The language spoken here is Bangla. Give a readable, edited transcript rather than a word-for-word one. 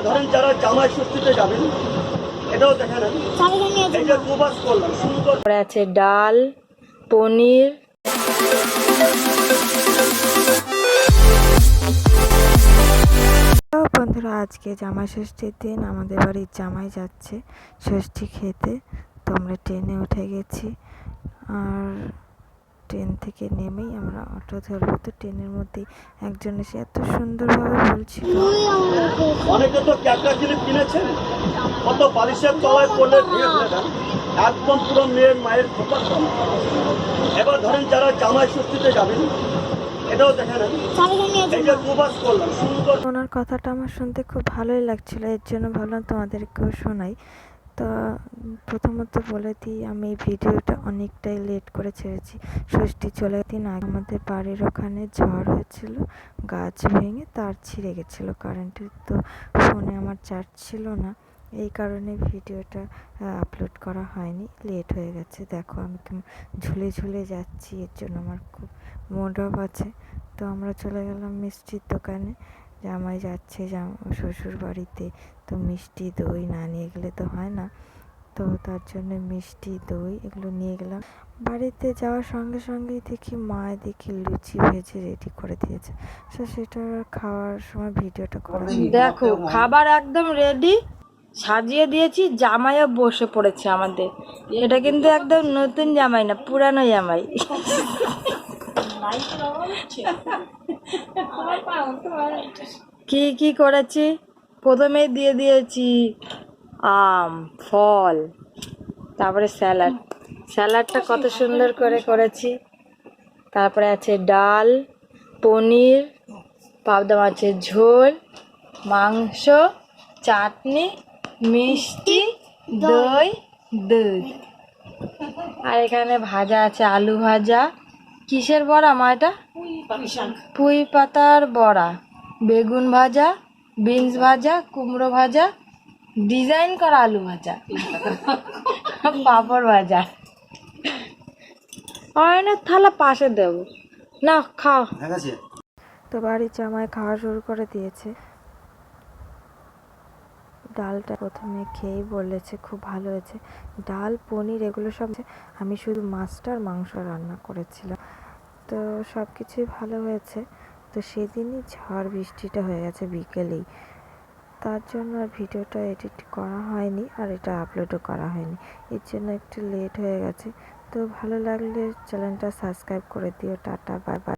ধরেন যারা জামাই ষষ্ঠীতে যাবেন এটাও দেখে নেন। এই যে দুবাস করলাম সুন্দর আছে ডাল, পনির। বন্ধুরা, আজকে জামাই ষষ্ঠীর দিন আমাদের বাড়ির জামাই যাচ্ছে ষষ্ঠী খেতে। তো আমরা ট্রেনে উঠে গেছি, আর ট্রেন থেকে নেমেই আমরা অটো ধরবো। তো ট্রেনের মধ্যে একজন এসে এত সুন্দরভাবে বলছিল, অনেকে তো ক্যাপটা ক্লিপ কিনেছেন, কত বালিশের তলায় পড়লে ভেঙে ফেলে দেন, একদম পুরো মেয়ের মায়ের খোপার কম। এবার ধরেন যারা জামাই ষষ্ঠীতে যাবেন এটাও দেখে নেন। এই যে দুবাস করলাম সুন্দর। ওনার কথাটা আমার শুনতে খুব ভালোই লাগছিল, এর জন্য ভাবলাম তোমাদেরকেও শোনাই। তো প্রথমত বলে দিই, আমি এই ভিডিওটা অনেকটাই লেট করে ছেড়েছি। ষষ্ঠী চলে দিন আগে আমাদের বাড়ির ওখানে ঝড় হয়েছিল, গাছ ভেঙে তার ছিঁড়ে গেছিলো কারেন্টের। তো ফোনে আমার চার্জ ছিল না, এই কারণে ভিডিওটা আপলোড করা হয়নি, লেট হয়ে গেছে। দেখো আমি ঝুলে ঝুলে যাচ্ছি, এর জন্য আমার খুব মুড অফ আছে। তো আমরা চলে গেলাম মিষ্টির দোকানে। জামাই যাচ্ছে শ্বশুর বাড়িতে, তো মিষ্টি দই না নিয়ে গেলে তো হয় না। তো তার জন্য মিষ্টি দই এগুলো নিয়ে গেলাম। বাড়িতে যাওয়ার সঙ্গে সঙ্গেই দেখি দেখি লুচি ভেজে রেডি করে দিয়েছে। তো সেটা খাওয়ার সময় ভিডিওটা করা। দেখো খাবার একদম রেডি, সাজিয়ে দিয়েছি, জামাইও বসে পড়েছে আমাদের। এটা কিন্তু একদম নতুন জামাই না, পুরানো জামাই। কি কি করেছি, প্রথমেই দিয়ে দিয়েছি আম, ফল, তারপরে স্যালাডটা কত সুন্দর করে করেছি। তারপরে আছে ডাল, পনির, পাবদা মাছের ঝোল, মাংস, চাটনি, মিষ্টি, দই, দুধ। আর এখানে ভাজা আছে আলু ভাজা, কিসের বড়া মা এটা? পুঁই পাতার বড়া, বেগুন ভাজা, বিনস ভাজা, কুমড়ো ভাজা, ডিজাইন করা আলু ভাজা, পাঁপড় ভাজা। অয়নের থালা পাশে দেবো না, খাও। তো বাড়ির জামাই খাওয়া শুরু করে দিয়েছে। ডালটা প্রথমে খেয়েই বলেছে খুব ভালো হয়েছে। ডাল, পনির এগুলো সব, আমি শুধু মাছটা আর মাংস রান্না করেছিলাম। তো সব কিছুই ভালো হয়েছে। তো সেদিনই ঝড় বৃষ্টিটা হয়ে গেছে বিকেলেই, তার জন্য আর ভিডিওটা এডিট করা হয়নি, আর এটা আপলোডও করা হয়নি, এর জন্য একটু লেট হয়ে গেছে। তো ভালো লাগলে চ্যানেলটা সাবস্ক্রাইব করে দিও। Tata, bye bye.